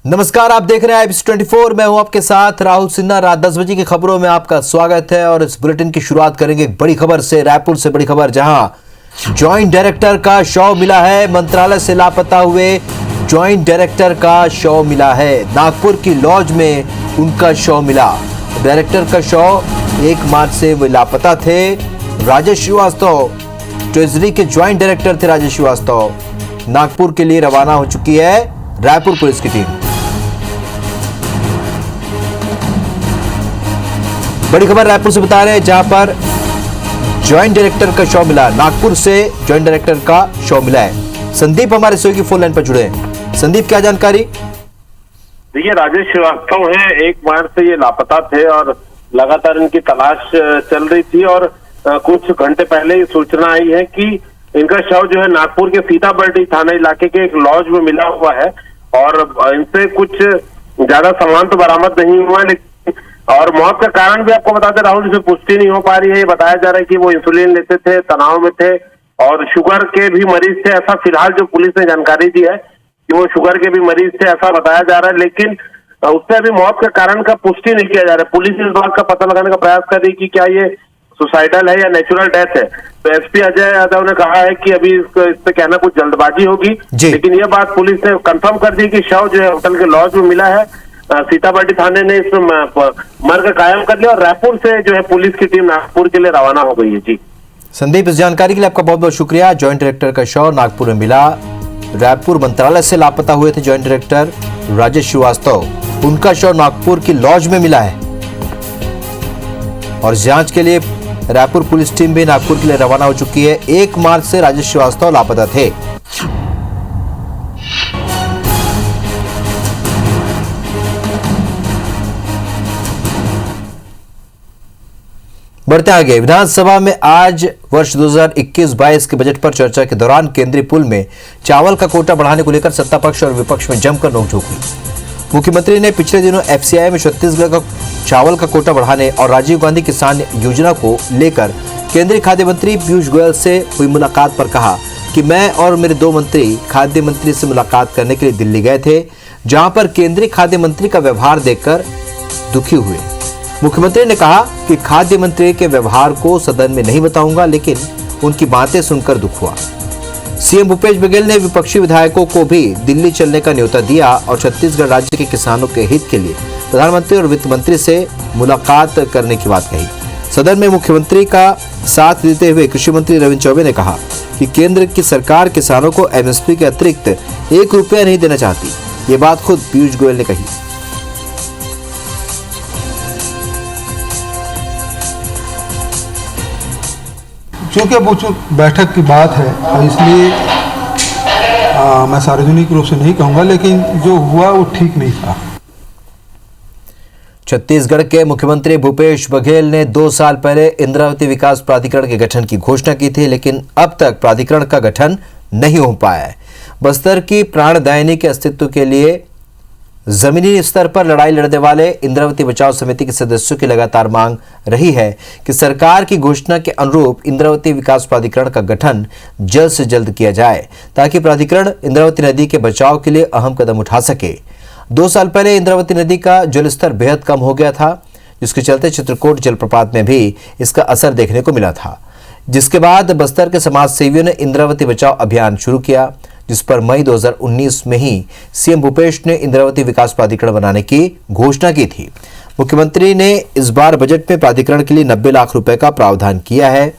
नमस्कार, आप देख रहे हैं IBC 24। मैं हूं आपके साथ राहुल सिन्हा। रात 10 बजे की खबरों में आपका स्वागत है और इस बुलेटिन की शुरुआत करेंगे एक बड़ी खबर से। रायपुर से बड़ी खबर, जहां जॉइंट डायरेक्टर का शव मिला है। मंत्रालय से लापता हुए जॉइंट डायरेक्टर का शव मिला है। नागपुर की लॉज में उनका शव मिला। डायरेक्टर का शव 1 मार्च से वे लापता थे। राजेश श्रीवास्तव ट्रेजरी के ज्वाइंट डायरेक्टर थे। राजेश श्रीवास्तव नागपुर के लिए रवाना हो चुकी है रायपुर पुलिस की टीम। बड़ी खबर रायपुर से बता रहे हैं, जहां पर ज्वाइंट डायरेक्टर का शव मिला। नागपुर से ज्वाइंट डायरेक्टर का शव मिला है। संदीप हमारे सहयोगी फोन लाइन पर जुड़े हैं। संदीप, क्या जानकारी? देखिए, राजेश श्रीवास्तव हैं, 1 मार्च से ये लापता थे और लगातार इनकी तलाश चल रही थी और कुछ घंटे पहले ये सूचना आई है कि इनका शव जो है नागपुर के सीताबर्डी थाना इलाके के एक लॉज में मिला हुआ है और इनसे कुछ ज्यादा सामान तो बरामद नहीं हुआ है। लेकिन और मौत का कारण भी आपको बताते राहुल, जिसमें पुष्टि नहीं हो पा रही है। ये बताया जा रहा है कि वो इंसुलिन लेते थे, तनाव में थे और शुगर के भी मरीज थे। ऐसा फिलहाल जो पुलिस ने जानकारी दी है कि वो शुगर के भी मरीज थे, ऐसा बताया जा रहा है। लेकिन उससे अभी मौत का कारण का पुष्टि नहीं किया जा रहा है। पुलिस इस बात का पता लगाने का प्रयास कर रही है कि क्या ये सुसाइडल है या नेचुरल डेथ है। तो एसपी अजय यादव ने कहा है कि अभी इस पे कहना कुछ जल्दबाजी होगी, लेकिन ये बात पुलिस ने कंफर्म कर दी कि शव जो है होटल के लॉज में मिला है। सीताबर्डी थाने ने इसमें मर्ग कायम कर लिया और रायपुर से जो है पुलिस की टीम नागपुर के लिए रवाना हो गई है। जी संदीप, इस जानकारी के लिए आपका बहुत बहुत शुक्रिया। ज्वाइंट डायरेक्टर का शव नागपुर में मिला। रायपुर मंत्रालय से लापता हुए थे ज्वाइंट डायरेक्टर राजेश श्रीवास्तव, उनका शव नागपुर की लॉज में मिला है और जांच के लिए रायपुर पुलिस टीम भी नागपुर के लिए रवाना हो चुकी है। 1 मार्च से राजेश श्रीवास्तव लापता थे। बढ़ते आगे, विधानसभा में आज वर्ष 2021-22 के बजट पर चर्चा के दौरान केंद्रीय पुल में चावल का कोटा बढ़ाने को लेकर सत्ता पक्ष और विपक्ष में जमकर नोकझोंक हुई। मुख्यमंत्री ने पिछले दिनों FCI में छत्तीसगढ़ का चावल का कोटा बढ़ाने और राजीव गांधी किसान योजना को लेकर केंद्रीय खाद्य मंत्री पीयूष गोयल से हुई मुलाकात पर कहा कि मैं और मेरे 2 मंत्री खाद्य मंत्री से मुलाकात करने के लिए दिल्ली गए थे, जहां पर केंद्रीय खाद्य मंत्री का व्यवहार देखकर दुखी हुए। मुख्यमंत्री ने कहा कि खाद्य मंत्री के व्यवहार को सदन में नहीं बताऊंगा, लेकिन उनकी बातें सुनकर दुख हुआ। सीएम भूपेश बघेल ने विपक्षी विधायकों को भी दिल्ली चलने का न्योता दिया और छत्तीसगढ़ राज्य के किसानों के हित के लिए प्रधानमंत्री और वित्त मंत्री से मुलाकात करने की बात कही। सदन में मुख्यमंत्री का साथ देते हुए कृषि मंत्री रविंद्र चौबे ने कहा कि केंद्र की सरकार किसानों को MSP के अतिरिक्त 1 रुपया नहीं देना चाहती। ये बात खुद पीयूष गोयल ने कही। चूँकि वो बैठक की बात है तो इसलिए मैं सार्वजनिक रूप से नहीं कहूँगा, लेकिन जो हुआ वो ठीक नहीं था। छत्तीसगढ़ के मुख्यमंत्री भूपेश बघेल ने 2 साल पहले इंद्रावती विकास प्राधिकरण के गठन की घोषणा की थी, लेकिन अब तक प्राधिकरण का गठन नहीं हो पाया है। बस्तर की प्राणदायिनी के अस्तित्व के लिए जमीनी स्तर पर लड़ाई लड़ने वाले इंद्रावती बचाव समिति के सदस्यों की लगातार मांग रही है कि सरकार की घोषणा के अनुरूप इंद्रावती विकास प्राधिकरण का गठन जल्द से जल्द किया जाए, ताकि प्राधिकरण इंद्रावती नदी के बचाव के लिए अहम कदम उठा सके। 2 साल पहले इंद्रावती नदी का जलस्तर बेहद कम हो गया था, जिसके चलते चित्रकोट जलप्रपात में भी इसका असर देखने को मिला था, जिसके बाद बस्तर के समाज सेवियों ने इंद्रावती बचाव अभियान शुरू किया, जिस पर मई 2019 में ही सीएम भूपेश ने इंद्रावती विकास प्राधिकरण बनाने की घोषणा की थी। मुख्यमंत्री ने इस बार बजट में प्राधिकरण के लिए 90 लाख रुपए का प्रावधान किया है।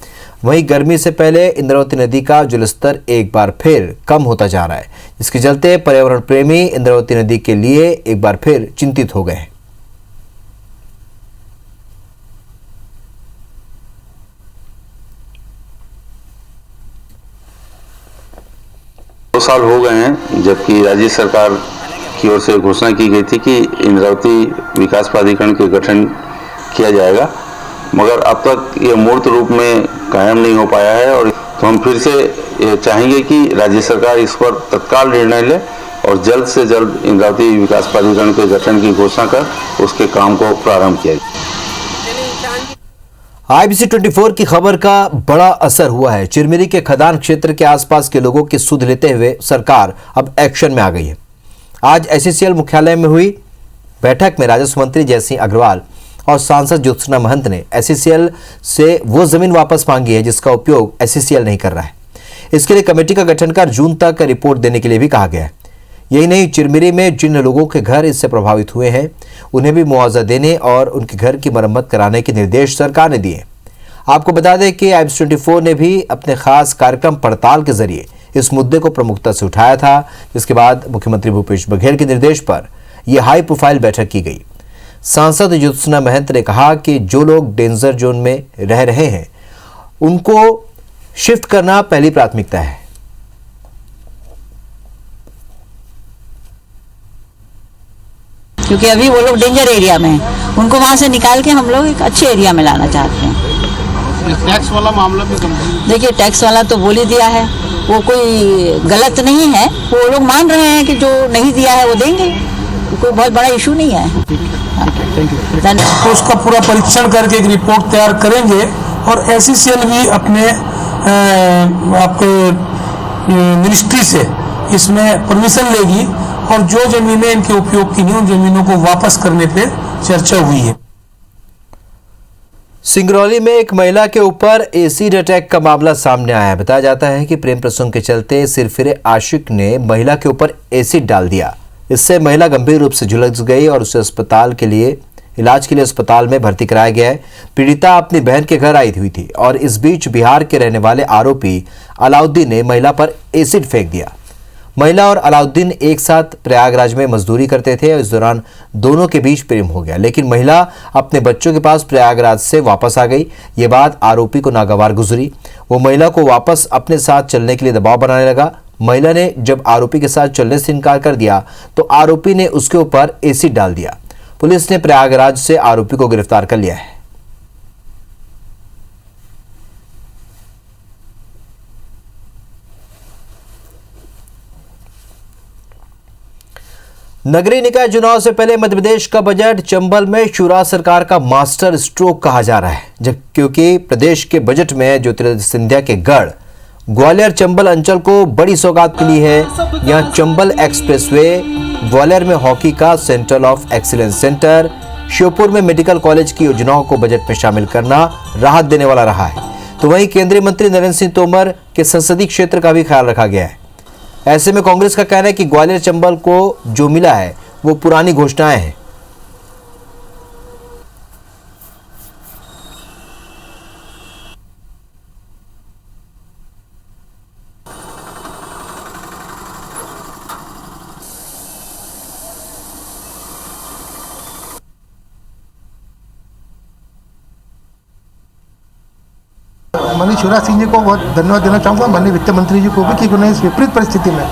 वहीं गर्मी से पहले इंद्रावती नदी का जलस्तर एक बार फिर कम होता जा रहा है, जिसके चलते पर्यावरण प्रेमी इंद्रावती नदी के लिए एक बार फिर चिंतित हो गए हैं। 2 साल हो गए हैं जबकि राज्य सरकार की ओर से घोषणा की गई थी कि इंद्रावती विकास प्राधिकरण के गठन किया जाएगा, मगर अब तक ये मूर्त रूप में कायम नहीं हो पाया है। और तो हम फिर से चाहेंगे कि राज्य सरकार इस पर तत्काल निर्णय ले और जल्द से जल्द इंद्रावती विकास प्राधिकरण के गठन की घोषणा कर उसके काम को प्रारंभ किया जाए। IBC 24 की खबर का बड़ा असर हुआ है। चिरमिरी के खदान क्षेत्र के आसपास के लोगों की सुध लेते हुए सरकार अब एक्शन में आ गई है। आज एससीएल मुख्यालय में हुई बैठक में राजस्व मंत्री जयसिंह अग्रवाल और सांसद ज्योत्सना महंत ने एससीएल से वो जमीन वापस मांगी है जिसका उपयोग एससीएल नहीं कर रहा है। इसके लिए कमेटी का गठन कर जून तक रिपोर्ट देने के लिए भी कहा गया है। यही नहीं, चिरमिरी में जिन लोगों के घर इससे प्रभावित हुए हैं उन्हें भी मुआवजा देने और उनके घर की मरम्मत कराने के निर्देश सरकार ने दिए। आपको बता दें कि IBS24 ने भी अपने खास कार्यक्रम पड़ताल के जरिए इस मुद्दे को प्रमुखता से उठाया था, जिसके बाद मुख्यमंत्री भूपेश बघेल के निर्देश पर यह हाई प्रोफाइल बैठक की गई। सांसद ज्योत्सना महंत ने कहा कि जो लोग डेंजर जोन में रह रहे हैं उनको शिफ्ट करना पहली प्राथमिकता है। क्योंकि अभी वो लोग डेंजर एरिया में हैं, उनको वहां से निकाल के हम लोग एक अच्छे एरिया में लाना चाहते हैं। टैक्स वाला मामला भी देखिए, टैक्स वाला तो बोल ही दिया है, वो कोई गलत नहीं है, वो लोग मान रहे हैं कि जो नहीं दिया है वो देंगे, कोई बहुत बड़ा इशू नहीं है। तो उसका पूरा परीक्षण करके एक रिपोर्ट तैयार करेंगे और एससीएल भी अपने आपके मिनिस्ट्री से इसमें परमिशन लेगी और जो जमीनें इनके उपयोग की नहीं उन जमीनों को वापस करने पे चर्चा हुई है। सिंगरौली में एक महिला के ऊपर एसिड अटैक का मामला सामने आया है। बताया जाता है कि प्रेम प्रसंग के चलते सिरफिरे आशिक ने महिला के ऊपर एसिड डाल दिया। इससे महिला गंभीर रूप से झुलस गई और उसे इलाज के लिए अस्पताल में भर्ती कराया गया है। पीड़िता अपनी बहन के घर आई हुई थी और इस बीच बिहार के रहने वाले आरोपी अलाउद्दीन ने महिला पर एसिड फेंक दिया। महिला और अलाउद्दीन एक साथ प्रयागराज में मजदूरी करते थे और इस दौरान दोनों के बीच प्रेम हो गया, लेकिन महिला अपने बच्चों के पास प्रयागराज से वापस आ गई। ये बात आरोपी को नागवार गुजरी। वो महिला को वापस अपने साथ चलने के लिए दबाव बनाने लगा। महिला ने जब आरोपी के साथ चलने से इनकार कर दिया तो आरोपी ने उसके ऊपर एसिड डाल दिया। पुलिस ने प्रयागराज से आरोपी को गिरफ्तार कर लिया है। नगरीय निकाय चुनाव से पहले मध्य प्रदेश का बजट चंबल में शिवराज सरकार का मास्टर स्ट्रोक कहा जा रहा है, क्योंकि प्रदेश के बजट में ज्योतिरादित्य सिंधिया के गढ़ ग्वालियर चंबल अंचल को बड़ी सौगात मिली है। यहां चंबल एक्सप्रेसवे, ग्वालियर में हॉकी का centre of excellence centre, Sheopur में मेडिकल कॉलेज की योजनाओं को बजट में शामिल करना राहत देने वाला रहा है। तो वहीं केंद्रीय मंत्री नरेंद्र सिंह तोमर के संसदीय क्षेत्र का भी ख्याल रखा गया है। ऐसे में कांग्रेस का कहना है कि ग्वालियर चंबल को जो मिला है वो पुरानी घोषणाएं हैं। माननीय शिवराज सिंह जी को बहुत धन्यवाद देना चाहूँगा, माननीय वित्त मंत्री जी को भी, कि उन्होंने इस विपरीत परिस्थिति में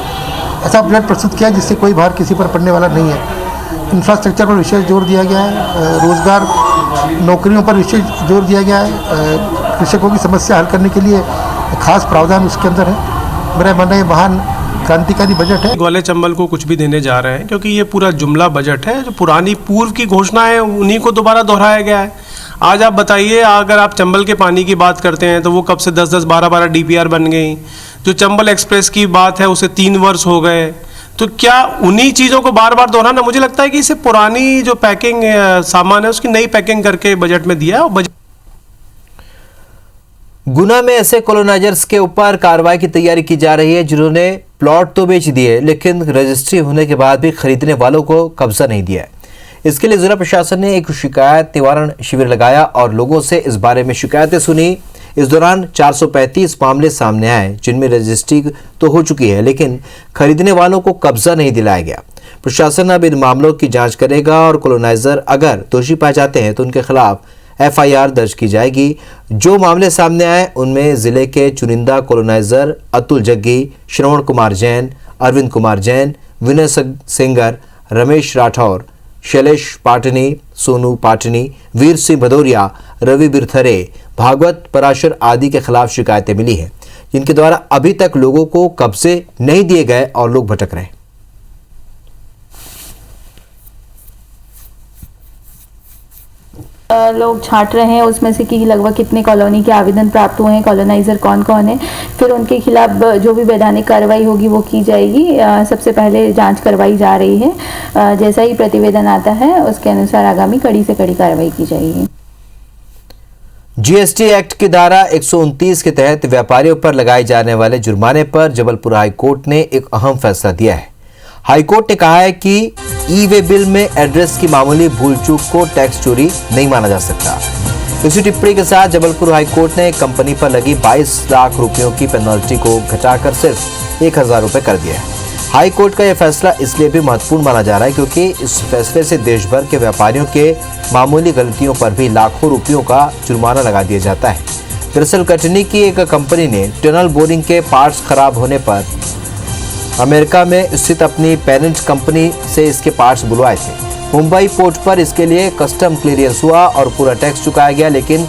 ऐसा बजट प्रस्तुत किया जिससे कोई भार किसी पर पड़ने वाला नहीं है। इंफ्रास्ट्रक्चर पर विशेष जोर दिया गया है, रोजगार नौकरियों पर विशेष जोर दिया गया है, कृषकों की समस्या हल करने के लिए खास प्रावधान उसके अंदर है। मेरा मानना है महान क्रांतिकारी बजट है। ग्वालियर चंबल को कुछ भी देने जा रहे हैं क्योंकि ये पूरा जुमला बजट है, जो पुरानी पूर्व की घोषणा है उन्हीं को दोबारा दोहराया गया है। आज आप बताइए, अगर आप चंबल के पानी की बात करते हैं तो वो कब से 10-10, 12-12 DPR बन गई। जो चंबल एक्सप्रेस की बात है उसे 3 वर्ष हो गए। तो क्या उन्हीं चीज़ों को बार बार दोहराना? मुझे लगता है कि इसे पुरानी जो पैकिंग सामान है उसकी नई पैकिंग करके बजट में दिया। और गुना में ऐसे कॉलोनाइजर्स के ऊपर कार्रवाई की तैयारी की जा रही है जिन्होंने प्लॉट तो बेच दिए लेकिन रजिस्ट्री होने के बाद भी खरीदने वालों को कब्जा नहीं दिया। इसके लिए जिला प्रशासन ने एक शिकायत निवारण शिविर लगाया और लोगों से इस बारे में शिकायतें सुनी। इस दौरान 435 मामले सामने आए जिनमें रजिस्ट्री तो हो चुकी है लेकिन खरीदने वालों को कब्जा नहीं दिलाया गया। प्रशासन अब इन मामलों की जांच करेगा और कॉलोनाइजर अगर दोषी पाए जाते हैं तो उनके खिलाफ FIR दर्ज की जाएगी। जो मामले सामने आए उनमें जिले के चुनिंदा कॉलोनाइजर अतुल जग्गी, श्रवण कुमार जैन, अरविंद कुमार जैन, विनय सेंगर, रमेश राठौर, शैलेश पाटनी, सोनू पाटनी, वीर सिंह भदौरिया, रवि बिरथरे, भागवत पराशर आदि के खिलाफ शिकायतें मिली हैं जिनके द्वारा अभी तक लोगों को कब्जे नहीं दिए गए और लोग भटक रहे हैं। लोग छांट रहे हैं उसमें से कि लगभग कितने कॉलोनी के आवेदन प्राप्त हुए हैं, कॉलोनाइजर कौन कौन है। फिर उनके खिलाफ जो भी वैधानिक कार्रवाई होगी वो की जाएगी। सबसे पहले जांच करवाई जा रही है। जैसा ही प्रतिवेदन आता है उसके अनुसार आगामी कड़ी से कड़ी कार्रवाई की जाएगी। जीएसटी एक्ट की धारा 129 के तहत व्यापारियों पर लगाए जाने वाले जुर्माने पर जबलपुर हाईकोर्ट ने एक अहम फैसला दिया है। हाईकोर्ट ने कहा है कि ई-वे बिल में एड्रेस की मामूली भूल चूक को टैक्स चोरी नहीं माना जा सकता। इसी टिप्पणी के साथ जबलपुर हाईकोर्ट ने कंपनी पर लगी 22 लाख रुपयों की पेनल्टी को घटाकर सिर्फ 1000 रुपये कर दिया है। हाईकोर्ट का यह फैसला इसलिए भी महत्वपूर्ण माना जा रहा है क्योंकि इस फैसले से देश भर के व्यापारियों के मामूली गलतियों पर भी लाखों रुपयों का जुर्माना लगा दिया जाता है। दरअसल कटनी की एक कंपनी ने टनल बोरिंग के पार्ट्स खराब होने पर अमेरिका में स्थित अपनी पेरेंट कंपनी से इसके पार्ट्स बुलवाए थे। मुंबई पोर्ट पर इसके लिए कस्टम क्लियरेंस हुआ और पूरा टैक्स चुकाया गया, लेकिन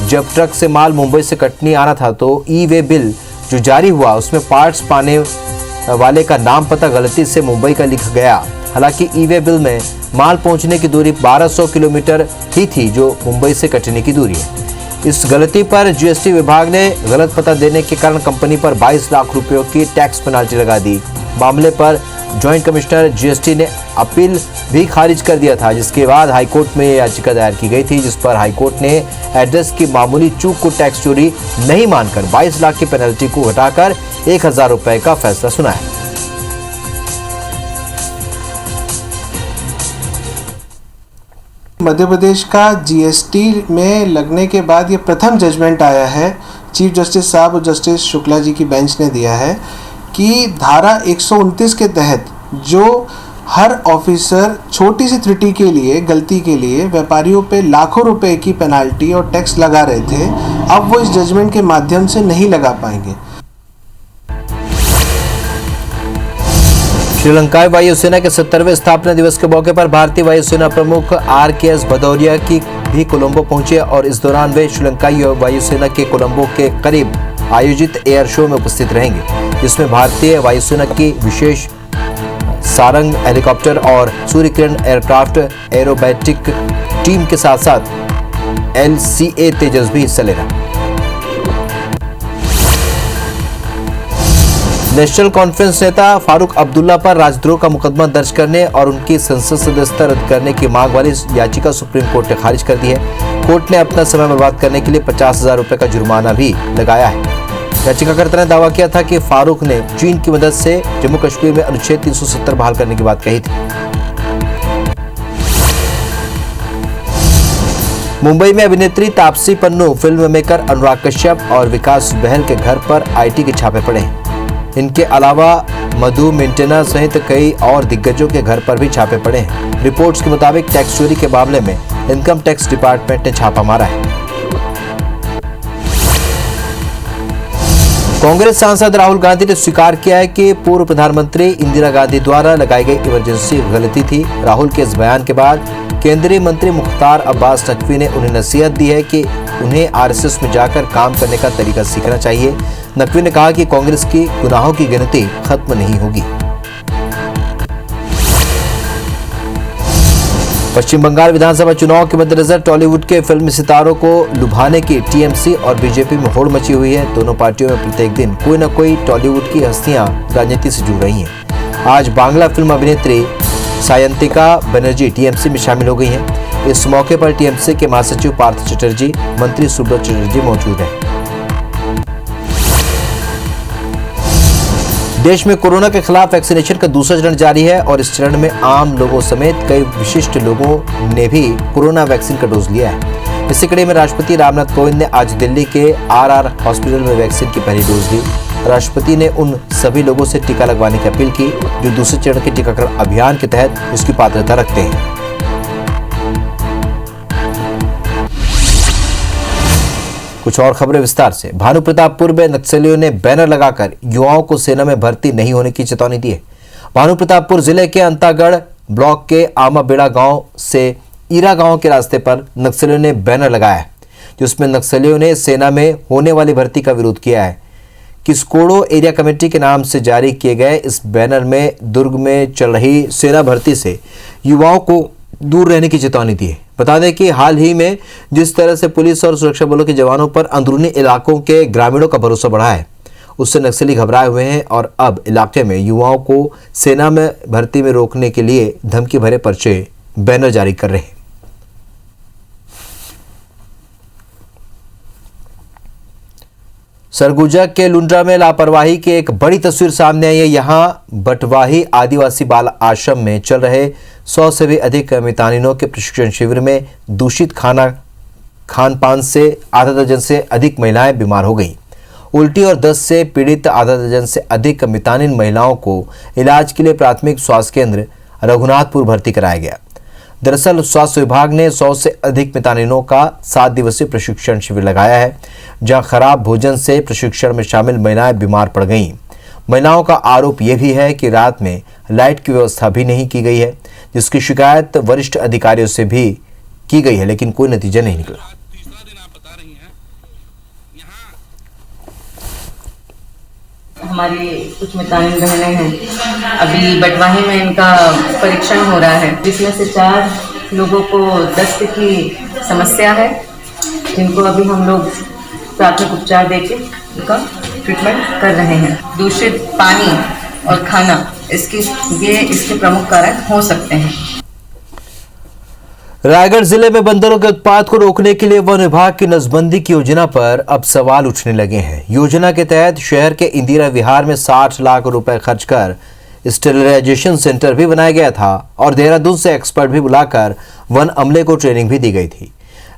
जब ट्रक से माल मुंबई से कटनी आना था तो ई-वे बिल जो जारी हुआ उसमें पार्ट्स पाने वाले का नाम पता गलती से मुंबई का लिखा गया। हालांकि ई-वे बिल में माल पहुंचने की दूरी 1200 किलोमीटर ही थी जो मुंबई से कटनी की दूरी है। इस गलती पर जीएसटी विभाग ने गलत पता देने के कारण कंपनी पर 22 लाख रुपयों की टैक्स पेनल्टी लगा दी। मामले पर ज्वाइंट कमिश्नर जीएसटी ने अपील भी खारिज कर दिया था, जिसके बाद हाईकोर्ट में याचिका दायर की गई थी, जिस पर हाईकोर्ट ने एड्रेस की मामूली चूक को टैक्स चोरी नहीं मानकर 22 लाख की पेनल्टी को घटाकर 1000 रुपये का फैसला सुनाया। मध्य प्रदेश का जीएसटी में लगने के बाद ये प्रथम जजमेंट आया है। चीफ जस्टिस साहब और जस्टिस शुक्ला जी की बेंच ने दिया है कि धारा 129 के तहत जो हर ऑफिसर छोटी सी त्रुटि के लिए, गलती के लिए व्यापारियों पे लाखों रुपए की पेनाल्टी और टैक्स लगा रहे थे, अब वो इस जजमेंट के माध्यम से नहीं लगा पाएंगे। श्रीलंकाई वायुसेना के 70वें स्थापना दिवस के मौके पर भारतीय वायुसेना प्रमुख RKS भदौरिया की भी कोलंबो पहुंचे और इस दौरान वे श्रीलंकाई वायुसेना के कोलंबो के करीब आयोजित एयर शो में उपस्थित रहेंगे, जिसमें भारतीय वायुसेना की विशेष सारंग हेलीकॉप्टर और Surya Kiran aircraft aerobatic team के साथ साथ LCA तेजस भी हिस्सा लेगा। नेशनल कॉन्फ्रेंस नेता फारूक अब्दुल्ला पर राजद्रोह का मुकदमा दर्ज करने और उनकी संसद सदस्यता रद्द करने की मांग वाली याचिका सुप्रीम कोर्ट ने खारिज कर दी है। कोर्ट ने अपना समय बर्बाद करने के लिए 50,000 रुपए का जुर्माना भी लगाया है। याचिकाकर्ता ने दावा किया था कि फारूक ने चीन की मदद से जम्मू कश्मीर में अनुच्छेद 370 बहाल करने की बात कही थी। मुंबई में अभिनेत्री तापसी पन्नू, फिल्म मेकर अनुराग कश्यप और विकास बहल के घर पर IT के छापे पड़े हैं। इनके अलावा मधु मिंटेना सहित कई और दिग्गजों के घर पर भी छापे पड़े हैं। रिपोर्ट्स के मुताबिक टैक्स चोरी के मामले में इनकम टैक्स डिपार्टमेंट ने छापा मारा है। कांग्रेस सांसद राहुल गांधी ने स्वीकार किया है कि पूर्व प्रधानमंत्री इंदिरा गांधी द्वारा लगाई गई इमरजेंसी गलती थी। राहुल के इस बयान के बाद केंद्रीय मंत्री मुख्तार अब्बास नकवी ने उन्हें नसीहत दी है कि उन्हें RSS में जाकर काम करने का तरीका सीखना चाहिए। नकवी ने कहा कि कांग्रेस की गुनाहों की गिनती खत्म नहीं होगी। पश्चिम बंगाल विधानसभा चुनाव के मद्देनजर टॉलीवुड के फिल्मी सितारों को लुभाने की TMC और बीजेपी में होड़ मची हुई है। दोनों पार्टियों में प्रत्येक दिन कोई न कोई टॉलीवुड की हस्तियां राजनीति से जुड़ रही हैं। आज बांग्ला फिल्म अभिनेत्री सायंतिका बनर्जी TMC में शामिल हो गई हैं। इस मौके पर TMC के महासचिव पार्थ चटर्जी, मंत्री सुब्रत चटर्जी मौजूद हैं। देश में कोरोना के खिलाफ वैक्सीनेशन का दूसरा चरण जारी है और इस चरण में आम लोगों समेत कई विशिष्ट लोगों ने भी कोरोना वैक्सीन का डोज लिया है। इसी कड़ी में राष्ट्रपति रामनाथ कोविंद ने आज दिल्ली के RR हॉस्पिटल में वैक्सीन की पहली डोज ली। राष्ट्रपति ने उन सभी लोगों से टीका लगवाने की अपील की जो दूसरे चरण के टीकाकरण अभियान के तहत इसकी पात्रता रखते हैं। कुछ और खबरें विस्तार से। भानु प्रतापपुर में नक्सलियों ने बैनर लगाकर युवाओं को सेना में भर्ती नहीं होने की चेतावनी दी है। भानु प्रतापपुर जिले के अंतागढ़ ब्लॉक के आमाबेड़ा गांव से ईरा गांव के रास्ते पर नक्सलियों ने बैनर लगाया है, जिसमें नक्सलियों ने सेना में होने वाली भर्ती का विरोध किया है। किस्कोड़ो एरिया कमेटी के नाम से जारी किए गए इस बैनर में दुर्ग में चल रही सेना भर्ती से युवाओं को दूर रहने की चेतावनी दी है। बता दें कि हाल ही में जिस तरह से पुलिस और सुरक्षा बलों के जवानों पर अंदरूनी इलाकों के ग्रामीणों का भरोसा बढ़ा है, उससे नक्सली घबराए हुए हैं और अब इलाके में युवाओं को सेना में भर्ती में रोकने के लिए धमकी भरे पर्चे बैनर जारी कर रहे हैं। सरगुजा के लुंड्रा में लापरवाही की एक बड़ी तस्वीर सामने आई है। यहां बटवाही आदिवासी बाल आश्रम में चल रहे 100 से भी अधिक मितानिनों के प्रशिक्षण शिविर में दूषित खान पान से आधा दर्जन से अधिक महिलाएं बीमार हो गईं। उल्टी और दस्त से पीड़ित आधा दर्जन से अधिक मितानिन महिलाओं को इलाज के लिए प्राथमिक स्वास्थ्य केंद्र रघुनाथपुर भर्ती कराया गया। दरअसल स्वास्थ्य विभाग ने 100 से अधिक मितानिनों का 7 दिवसीय प्रशिक्षण शिविर लगाया है, जहां खराब भोजन से प्रशिक्षण में शामिल महिलाएं बीमार पड़ गईं। महिलाओं का आरोप यह भी है कि रात में लाइट की व्यवस्था भी नहीं की गई है, जिसकी शिकायत वरिष्ठ अधिकारियों से भी की गई है, लेकिन कोई नतीजा नहीं निकला। हमारी कुछ मितानिन बहनें हैं, अभी बटवाही में इनका परीक्षण हो रहा है, जिसमें से 4 लोगों को दस्त की समस्या है, जिनको अभी हम लोग प्राथमिक उपचार देके उनका ट्रीटमेंट कर रहे हैं। दूषित पानी और खाना इसके प्रमुख कारण हो सकते हैं। रायगढ़ जिले में बंदरों के उत्पात को रोकने के लिए वन विभाग की नसबंदी की योजना पर अब सवाल उठने लगे हैं। योजना के तहत शहर के इंदिरा विहार में 60 लाख रुपए खर्च कर स्टेरिलाइजेशन सेंटर भी बनाया गया था और देहरादून से एक्सपर्ट भी बुलाकर वन अमले को ट्रेनिंग भी दी गई थी,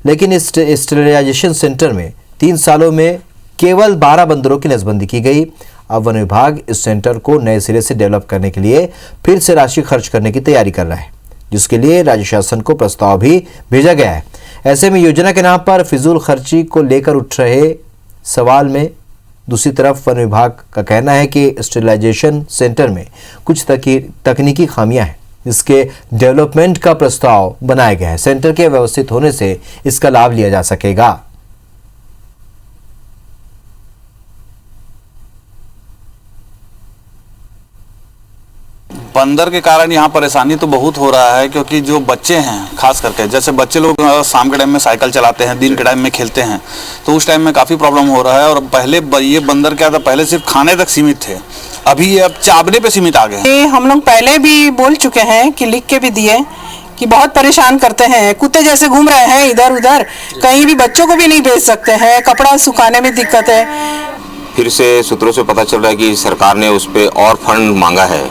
लेकिन इस स्टेरिलाइजेशन सेंटर में 3 सालों में केवल 12 बंदरों की नसबंदी की गई। अब वन विभाग इस सेंटर को नए सिरे से डेवलप करने के लिए फिर से राशि खर्च करने की तैयारी कर रहा है, जिसके लिए राज्य शासन को प्रस्ताव भी भेजा गया है। ऐसे में योजना के नाम पर फिजूल खर्ची को लेकर उठ रहे सवाल में दूसरी तरफ वन विभाग का कहना है कि स्टेरिलाइजेशन सेंटर में कुछ तकनीकी खामियां हैं, जिसके डेवलपमेंट का प्रस्ताव बनाया गया है। सेंटर के व्यवस्थित होने से इसका लाभ लिया जा सकेगा। बंदर के कारण यहाँ परेशानी तो बहुत हो रहा है, क्योंकि जो बच्चे हैं खास करके, जैसे बच्चे लोग शाम के टाइम में साइकिल चलाते हैं, दिन के टाइम में खेलते हैं, तो उस टाइम में काफ़ी प्रॉब्लम हो रहा है। और पहले ये बंदर क्या था, पहले सिर्फ खाने तक सीमित थे, अभी ये अब चावने पे सीमित आ गए हैं। हम लोग पहले भी बोल चुके हैं कि लिख के भी दिए कि बहुत परेशान करते हैं, कुत्ते जैसे घूम रहे हैं इधर उधर, कहीं भी बच्चों को भी नहीं भेज सकते हैं, कपड़ा सुखाने में दिक्कत है। फिर से सूत्रों से पता चल रहा है कि सरकार ने उस पर और फंड मांगा है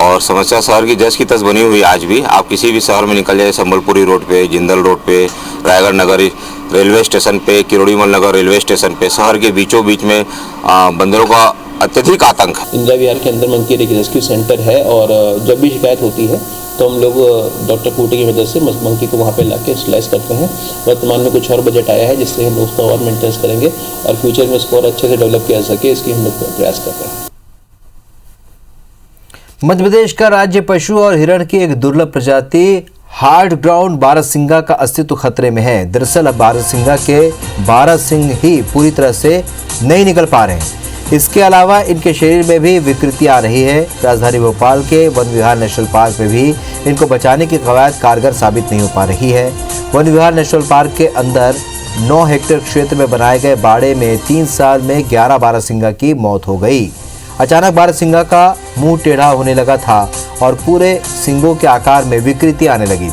और समस्या शहर की जस की तस बनी हुई। आज भी आप किसी भी शहर में निकल जाए, संबलपुरी रोड पे, जिंदल रोड पे, रायगढ़ नगर रेलवे स्टेशन पे, किरोड़ीमल नगर रेलवे स्टेशन पे, शहर के बीचों बीच में बंदरों का अत्यधिक आतंक है। इंदिरा विहार के अंदर मंकी रेस्क्यू सेंटर है और जब भी शिकायत होती है तो हम लोग डॉक्टर कूटे की मदद से मंकी को वहाँ पे लाके स्लाइस करते हैं। वर्तमान में कुछ और बजट आया है जिससे हम उसका और मेंटेनेंस करेंगे और फ्यूचर में उसको और अच्छे से डेवलप किया जा सके, इसकी हम लोग प्रयास कर रहे हैं। मध्य प्रदेश का राज्य पशु और हिरण की एक दुर्लभ प्रजाति हार्ड ग्राउंड बारहसिंगा का अस्तित्व खतरे में है। दरअसल अब बारहसिंगा के 12 सिंग ही पूरी तरह से नहीं निकल पा रहे हैं। इसके अलावा इनके शरीर में भी विकृति आ रही है। राजधानी भोपाल के वन विहार नेशनल पार्क में भी इनको बचाने की कवायद कारगर साबित नहीं हो पा रही है। वन विहार नेशनल पार्क के अंदर 9 हेक्टेयर क्षेत्र में बनाए गए बाड़े में 3 साल में 11 बारहसिंगा की मौत हो गई। अचानक बारहसिंगा का मुंह टेढ़ा होने लगा था और पूरे सिंगों के आकार में विकृति आने लगी।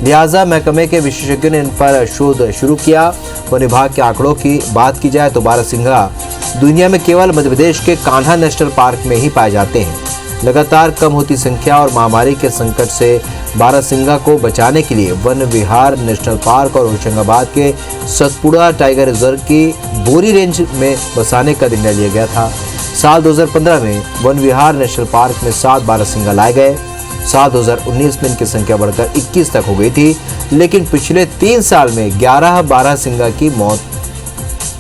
लिहाजा महकमे के विशेषज्ञों ने इन पर शोध शुरू किया। वन विभाग के आंकड़ों की बात की जाए तो बारहसिंगा दुनिया में केवल मध्य प्रदेश के कान्हा नेशनल पार्क में ही पाए जाते हैं। लगातार कम होती संख्या और महामारी के संकट से बारहसिंगा को बचाने के लिए वन विहार नेशनल पार्क और होशंगाबाद के सतपुड़ा टाइगर रिजर्व की बोरी रेंज में बसाने का निर्णय लिया गया था। साल 2015 में वन विहार नेशनल पार्क में 7 बारहसिंगा लाए गए। साल 2019 में इनकी संख्या बढ़कर 21 तक हो गई थी, लेकिन पिछले 3 साल में 11 बारहसिंगा की मौत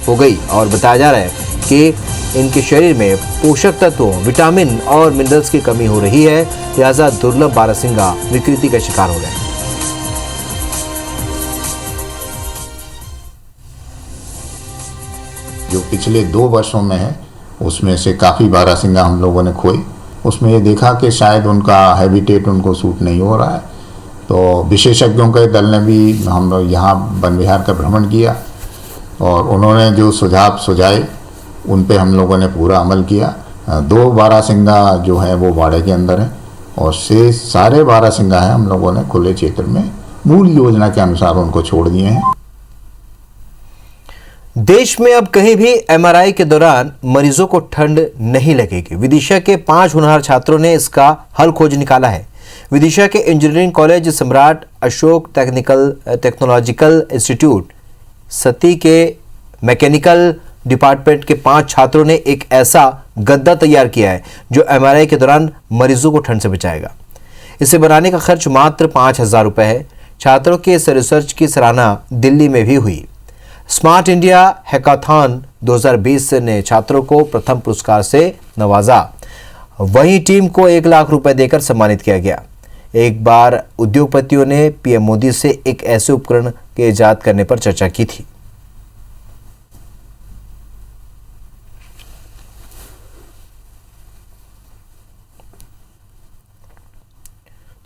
हो गई और बताया जा रहा है कि इनके शरीर में पोषक तत्वों, विटामिन और मिनरल्स की कमी हो रही है। लिहाजा दुर्लभ बारहसिंगा विकृति का शिकार हो रहे हैं। जो पिछले 2 वर्षों में है उसमें से काफ़ी बारहसिंगा हम लोगों ने खोई। उसमें ये देखा कि शायद उनका हैबिटेट उनको सूट नहीं हो रहा है, तो विशेषज्ञों के दल ने भी हम लोग यहाँ वन विहार का भ्रमण किया और उन्होंने जो सुझाव सुझाए उन पे हम लोगों ने पूरा अमल किया। 2 बारासिंगा जो है वो बाड़े के अंदर है और शेष सारे बारासिंगा हैं हम लोगों ने खुले क्षेत्र में मूल योजना के अनुसार उनको छोड़ दिए हैं। देश में अब कहीं भी एमआरआई के दौरान मरीजों को ठंड नहीं लगेगी। विदिशा के 5 होनहार छात्रों ने इसका हल खोज निकाला है। विदिशा के इंजीनियरिंग कॉलेज सम्राट अशोक टेक्नोलॉजिकल इंस्टीट्यूट सती के मैकेनिकल डिपार्टमेंट के 5 छात्रों ने एक ऐसा गद्दा तैयार किया है जो एमआरआई के दौरान मरीजों को ठंड से बचाएगा। इसे बनाने का खर्च मात्र 5,000 रुपये है। छात्रों के इस रिसर्च की सराहना दिल्ली में भी हुई। स्मार्ट इंडिया हैकाथॉन 2020 ने छात्रों को प्रथम पुरस्कार से नवाजा। वहीं टीम को 1 लाख रुपए देकर सम्मानित किया गया। एक बार उद्योगपतियों ने पीएम मोदी से एक ऐसे उपकरण के इजाद करने पर चर्चा की थी।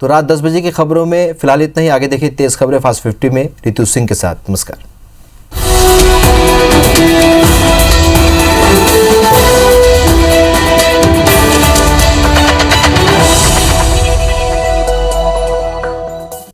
तो रात 10 बजे की खबरों में फिलहाल इतना ही। आगे देखिए तेज खबरें फास्ट 50 में रितु सिंह के साथ। नमस्कार।